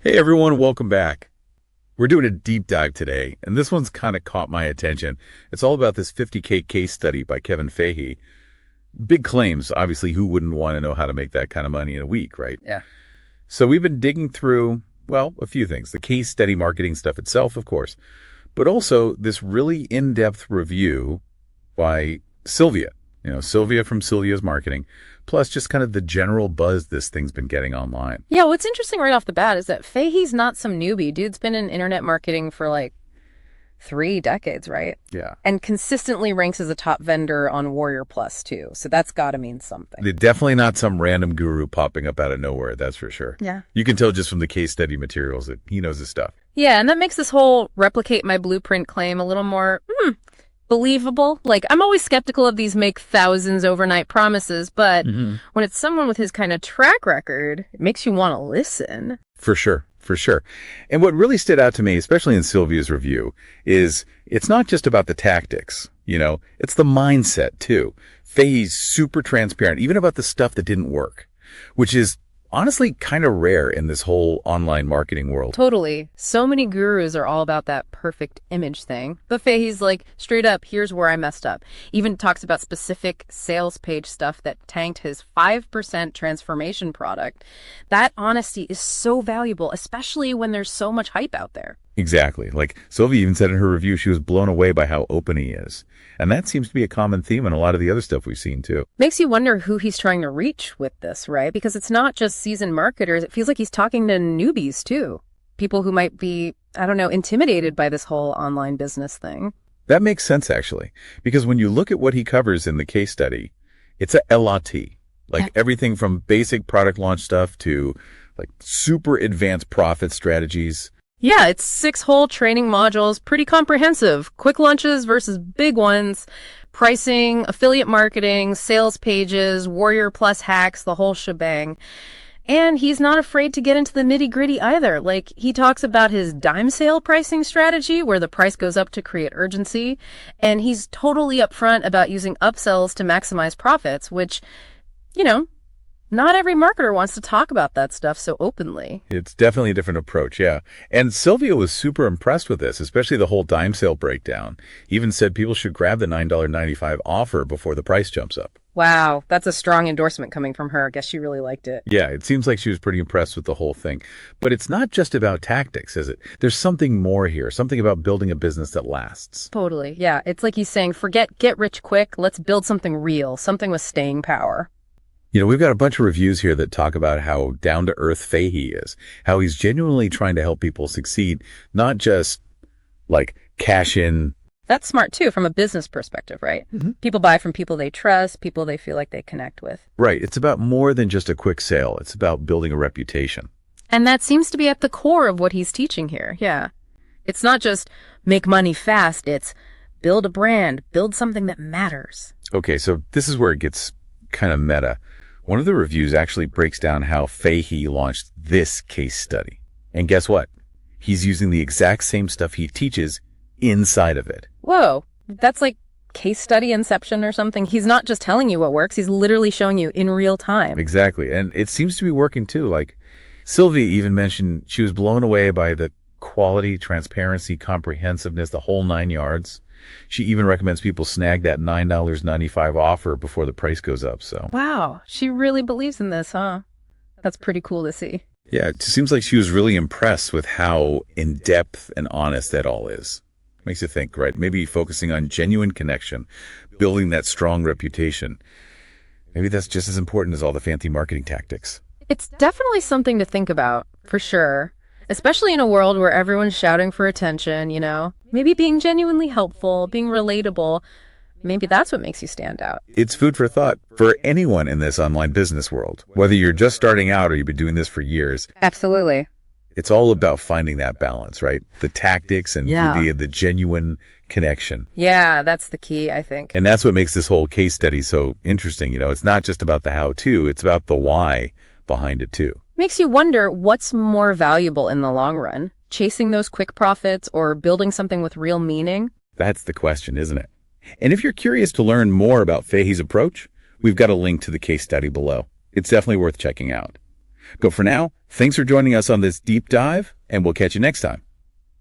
Hey everyone, welcome back. We're doing a deep dive today, and this one's kind of caught my attention. It's all about this 50K case study by Kevin Fahey. Big claims, obviously, who wouldn't want to know how to make that kind of money in a week, right? Yeah. So we've been digging through, well, a few things. The case study marketing stuff itself, of course, but also this really in-depth review by Sylvia. Sylvia from Sylvia's Marketing, plus just kind of the general buzz this thing's been getting online. Yeah, what's interesting right off the bat is that Fahey's not some newbie. Dude's been in internet marketing for like 3 decades, right? Yeah. And consistently ranks as a top vendor on Warrior Plus, too. So that's got to mean something. They're definitely not some random guru popping up out of nowhere, that's for sure. Yeah. You can tell just from the case study materials that he knows his stuff. Yeah, and that makes this whole replicate my blueprint claim a little more believable. Like, I'm always skeptical of these make thousands overnight promises, but when it's someone with his kind of track record, it makes you want to listen. For sure. For sure. And what really stood out to me, especially in Sylvia's review, is it's not just about the tactics, it's the mindset too. Fahey's super transparent, even about the stuff that didn't work, which is honestly kind of rare in this whole online marketing world. Totally. So many gurus are all about that perfect image thing. But Fahey's like, straight up, here's where I messed up. Even talks about specific sales page stuff that tanked his 5% transformation product. That honesty is so valuable, especially when there's so much hype out there. Exactly. Like Sylvia even said in her review, she was blown away by how open he is. And that seems to be a common theme in a lot of the other stuff we've seen too. Makes you wonder who he's trying to reach with this, right? Because it's not just seasoned marketers. It feels like he's talking to newbies too. People who might be, intimidated by this whole online business thing. That makes sense, actually. Because when you look at what he covers in the case study, it's a LOT. Like everything from basic product launch stuff to like super advanced profit strategies. Yeah, it's 6 whole training modules, pretty comprehensive. Quick launches versus big ones, pricing, affiliate marketing, sales pages, Warrior Plus hacks, the whole shebang. And he's not afraid to get into the nitty-gritty either. Like, he talks about his dime sale pricing strategy, where the price goes up to create urgency. And he's totally upfront about using upsells to maximize profits, which, not every marketer wants to talk about that stuff so openly. It's definitely a different approach, yeah. And Sylvia was super impressed with this, especially the whole dime sale breakdown. Even said people should grab the $9.95 offer before the price jumps up. Wow, that's a strong endorsement coming from her. I guess she really liked it. Yeah, it seems like she was pretty impressed with the whole thing. But it's not just about tactics, is it? There's something more here, something about building a business that lasts. Totally, yeah. It's like he's saying, forget get rich quick, let's build something real, something with staying power. We've got a bunch of reviews here that talk about how down-to-earth Fahey is, how he's genuinely trying to help people succeed, not just, like, cash in. That's smart, too, from a business perspective, right? People buy from people they trust, people they feel like they connect with. Right. It's about more than just a quick sale. It's about building a reputation. And that seems to be at the core of what he's teaching here, yeah. It's not just make money fast, it's build a brand, build something that matters. Okay, so this is where it gets kind of meta. One of the reviews actually breaks down how Fahey launched this case study. And guess what? He's using the exact same stuff he teaches inside of it. Whoa, that's like case study inception or something. He's not just telling you what works, he's literally showing you in real time. Exactly. And it seems to be working too. Like Sylvia even mentioned she was blown away by the quality, transparency, comprehensiveness, the whole 9 yards. She even recommends people snag that $9.95 offer before the price goes up. So wow, she really believes in this, huh? That's pretty cool to see. Yeah, it seems like she was really impressed with how in-depth and honest that all is. Makes you think, right? Maybe focusing on genuine connection, building that strong reputation. Maybe that's just as important as all the fancy marketing tactics. It's definitely something to think about, for sure. Especially in a world where everyone's shouting for attention, Maybe being genuinely helpful, being relatable, maybe that's what makes you stand out. It's food for thought for anyone in this online business world, whether you're just starting out or you've been doing this for years. Absolutely. It's all about finding that balance, right? The tactics and the genuine connection. Yeah, that's the key, I think. And that's what makes this whole case study so interesting. It's not just about the how-to, it's about the why behind it too. Makes you wonder what's more valuable in the long run, chasing those quick profits or building something with real meaning? That's the question, isn't it? And if you're curious to learn more about Fahey's approach, we've got a link to the case study below. It's definitely worth checking out. But for now, thanks for joining us on this deep dive, and we'll catch you next time.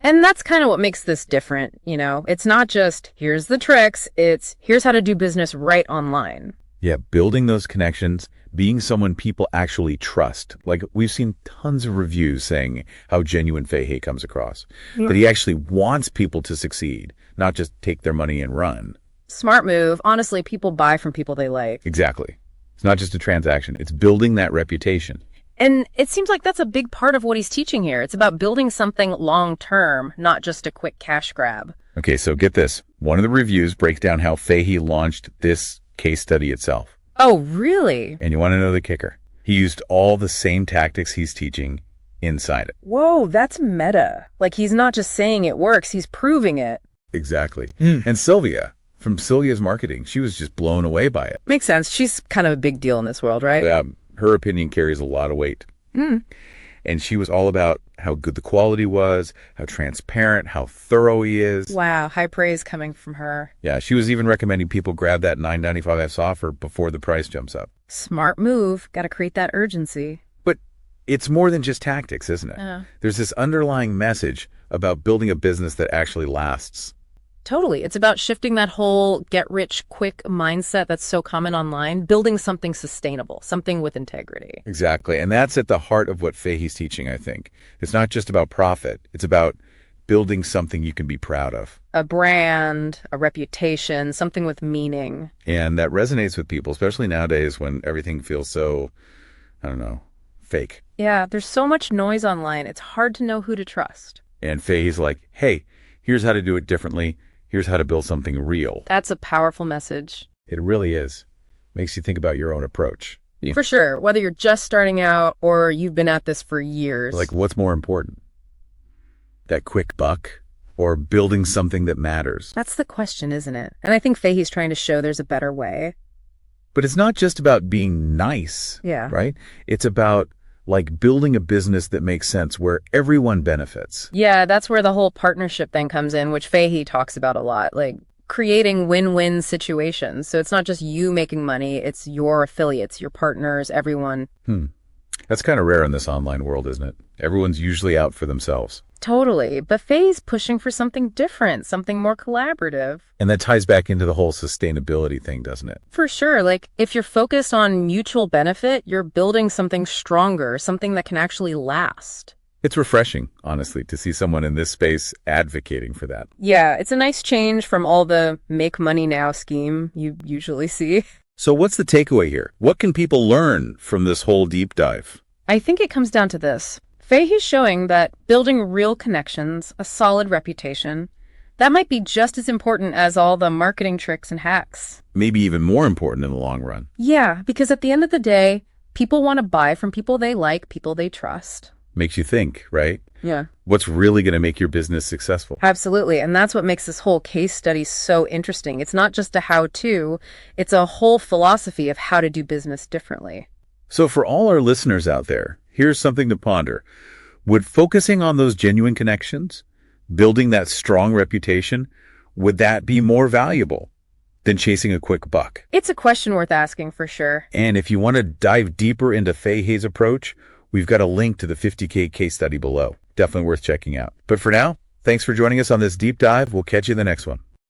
And that's kind of what makes this different, you know? It's not just, here's the tricks, it's, here's how to do business right online. Yeah, building those connections, being someone people actually trust. Like, we've seen tons of reviews saying how genuine Fahey comes across. That he actually wants people to succeed, not just take their money and run. Smart move. Honestly, people buy from people they like. Exactly. It's not just a transaction. It's building that reputation. And it seems like that's a big part of what he's teaching here. It's about building something long-term, not just a quick cash grab. Okay, so get this. One of the reviews breaks down how Fahey launched this case study itself. Oh, really? And you want to know the kicker? He used all the same tactics he's teaching inside it. Whoa, that's meta. Like, he's not just saying it works, he's proving it. Exactly. And Sylvia, from Sylvia's marketing, she was just blown away by it. Makes sense. She's kind of a big deal in this world, right? Her opinion carries a lot of weight. And she was all about how good the quality was, how transparent, how thorough he is. Wow, high praise coming from her. Yeah, she was even recommending people grab that $9.95 offer before the price jumps up. Smart move. Got to create that urgency. But it's more than just tactics, isn't it? There's this underlying message about building a business that actually lasts. Totally. It's about shifting that whole get-rich-quick mindset that's so common online, building something sustainable, something with integrity. Exactly. And that's at the heart of what Fahey's teaching, I think. It's not just about profit. It's about building something you can be proud of. A brand, a reputation, something with meaning. And that resonates with people, especially nowadays when everything feels so, I don't know, fake. Yeah, there's so much noise online. It's hard to know who to trust. And Fahey's like, hey, here's how to do it differently. Here's how to build something real. That's a powerful message. It really is. Makes you think about your own approach. For sure. Whether you're just starting out or you've been at this for years. Like, what's more important? That quick buck or building something that matters? That's the question, isn't it? And I think Fahey's trying to show there's a better way. But it's not just about being nice. Yeah. Right? It's about like building a business that makes sense where everyone benefits. Yeah, that's where the whole partnership thing comes in, which Fahey talks about a lot, like creating win-win situations. So it's not just you making money, it's your affiliates, your partners, everyone. That's kind of rare in this online world, isn't it? Everyone's usually out for themselves. Totally. But Fahey's pushing for something different, something more collaborative. And that ties back into the whole sustainability thing, doesn't it? For sure. Like, if you're focused on mutual benefit, you're building something stronger, something that can actually last. It's refreshing, honestly, to see someone in this space advocating for that. Yeah, it's a nice change from all the make money now scheme you usually see. So what's the takeaway here? What can people learn from this whole deep dive? I think it comes down to this. Fahey's showing that building real connections, a solid reputation, that might be just as important as all the marketing tricks and hacks. Maybe even more important in the long run. Yeah, because at the end of the day, people want to buy from people they like, people they trust. Makes you think, right? Yeah. What's really going to make your business successful? Absolutely. And that's what makes this whole case study so interesting. It's not just a how-to, it's a whole philosophy of how to do business differently. So for all our listeners out there, here's something to ponder. Would focusing on those genuine connections, building that strong reputation, would that be more valuable than chasing a quick buck? It's a question worth asking for sure. And if you want to dive deeper into Fahey's approach, we've got a link to the 50K case study below. Definitely worth checking out. But for now, thanks for joining us on this deep dive. We'll catch you in the next one.